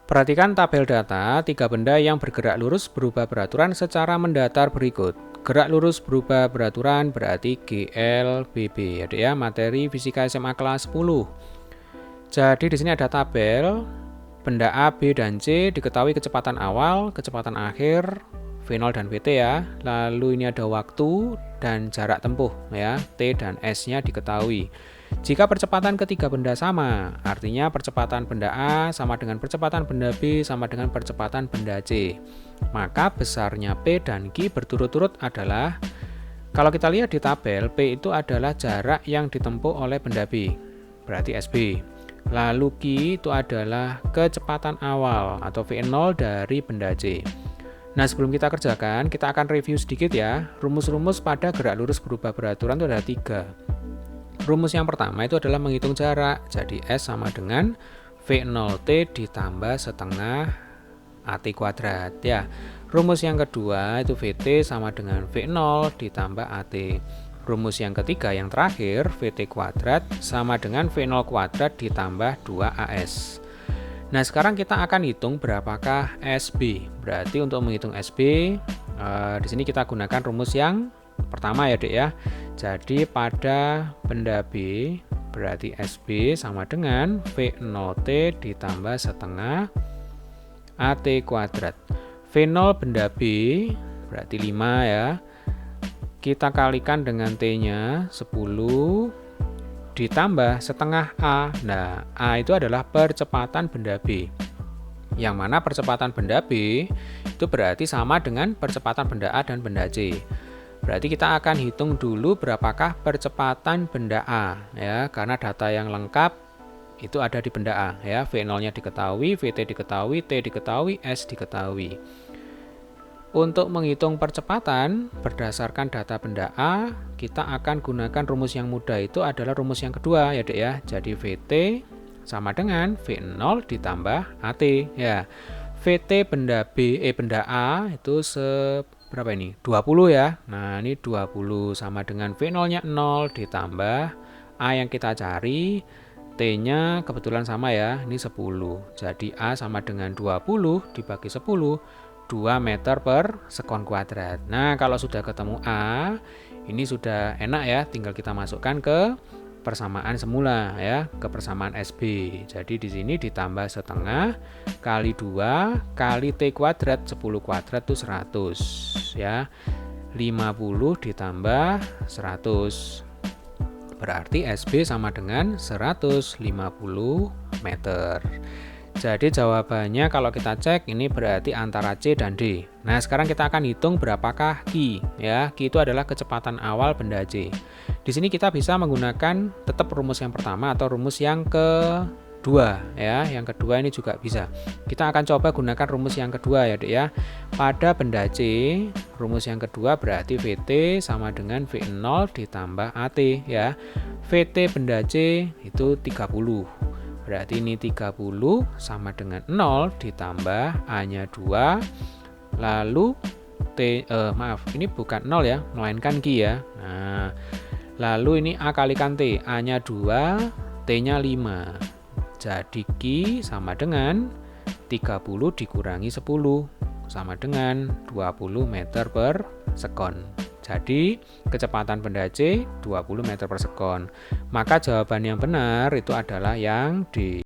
Perhatikan tabel data, tiga benda yang bergerak lurus berubah beraturan secara mendatar berikut. Gerak lurus berubah beraturan berarti GLBB, ya, materi fisika SMA kelas 10. Jadi di sini ada tabel, benda A, B, dan C diketahui kecepatan awal, kecepatan akhir, V0 dan Vt ya. Lalu ini ada waktu dan jarak tempuh ya, T dan S-nya diketahui. Jika percepatan ketiga benda sama, artinya percepatan benda A sama dengan percepatan benda B sama dengan percepatan benda C. Maka besarnya P dan Q berturut-turut adalah, kalau kita lihat di tabel, P itu adalah jarak yang ditempuh oleh benda B, berarti SB. Lalu Q itu adalah kecepatan awal atau V0 dari benda C. Nah, sebelum kita kerjakan, kita akan review sedikit ya. Rumus-rumus pada gerak lurus berubah beraturan itu ada 3. Rumus yang pertama itu adalah menghitung jarak. Jadi S sama dengan V0T ditambah setengah AT kuadrat ya. Rumus yang kedua itu VT sama dengan V0 ditambah AT. Rumus yang ketiga yang terakhir VT kuadrat sama dengan V0 kuadrat ditambah 2AS. Nah, sekarang kita akan hitung berapakah SB. Berarti untuk menghitung SB di sini kita gunakan rumus yang pertama ya, Dek ya. Jadi pada benda B berarti SB sama dengan V0T ditambah setengah AT kuadrat. V0 benda B berarti 5 ya. Kita kalikan dengan T-nya 10 ditambah setengah A. Nah, A itu adalah percepatan benda B. Yang mana percepatan benda B itu berarti sama dengan percepatan benda A dan benda C. Berarti kita akan hitung dulu berapakah percepatan benda A ya, karena data yang lengkap itu ada di benda A ya. V0-nya diketahui, Vt diketahui, T diketahui, S diketahui. Untuk menghitung percepatan berdasarkan data benda A, kita akan gunakan rumus yang mudah, itu adalah rumus yang kedua ya, Dek ya. Jadi Vt sama dengan V0 ditambah AT ya. Vt benda A itu berapa ini? 20 ya. Nah, ini 20 sama dengan V0-nya 0 ditambah A yang kita cari, T-nya kebetulan sama ya, ini 10. Jadi A sama dengan 20 dibagi 10, 2 meter per sekon kuadrat. Nah, kalau sudah ketemu A, ini sudah enak ya, tinggal kita masukkan ke persamaan semula ya, ke persamaan SB. Jadi di sini ditambah setengah kali 2 kali T kuadrat, 10 kuadrat itu 100 ya. 50 ditambah 100 berarti SB sama dengan 150 meter. Jadi jawabannya kalau kita cek ini berarti antara C dan D. Nah, sekarang kita akan hitung berapakah Q ya. Q itu adalah kecepatan awal benda C. Di sini kita bisa menggunakan tetap rumus yang pertama atau rumus yang kedua ya. Yang kedua ini juga bisa. Kita akan coba gunakan rumus yang kedua ya, Dek ya. Pada benda C, rumus yang kedua berarti VT sama dengan V0 ditambah AT ya. VT benda C itu 30. Berarti ini 30 sama dengan 0 ditambah A-nya 2. Lalu ini bukan 0 ya, melainkan Q ya. Nah, lalu ini A kalikan T, A-nya 2, T-nya 5. Jadi Q sama dengan 30 dikurangi 10 sama dengan 20 meter per sekon. Jadi kecepatan benda C 20 meter per sekon. Maka jawaban yang benar itu adalah yang D.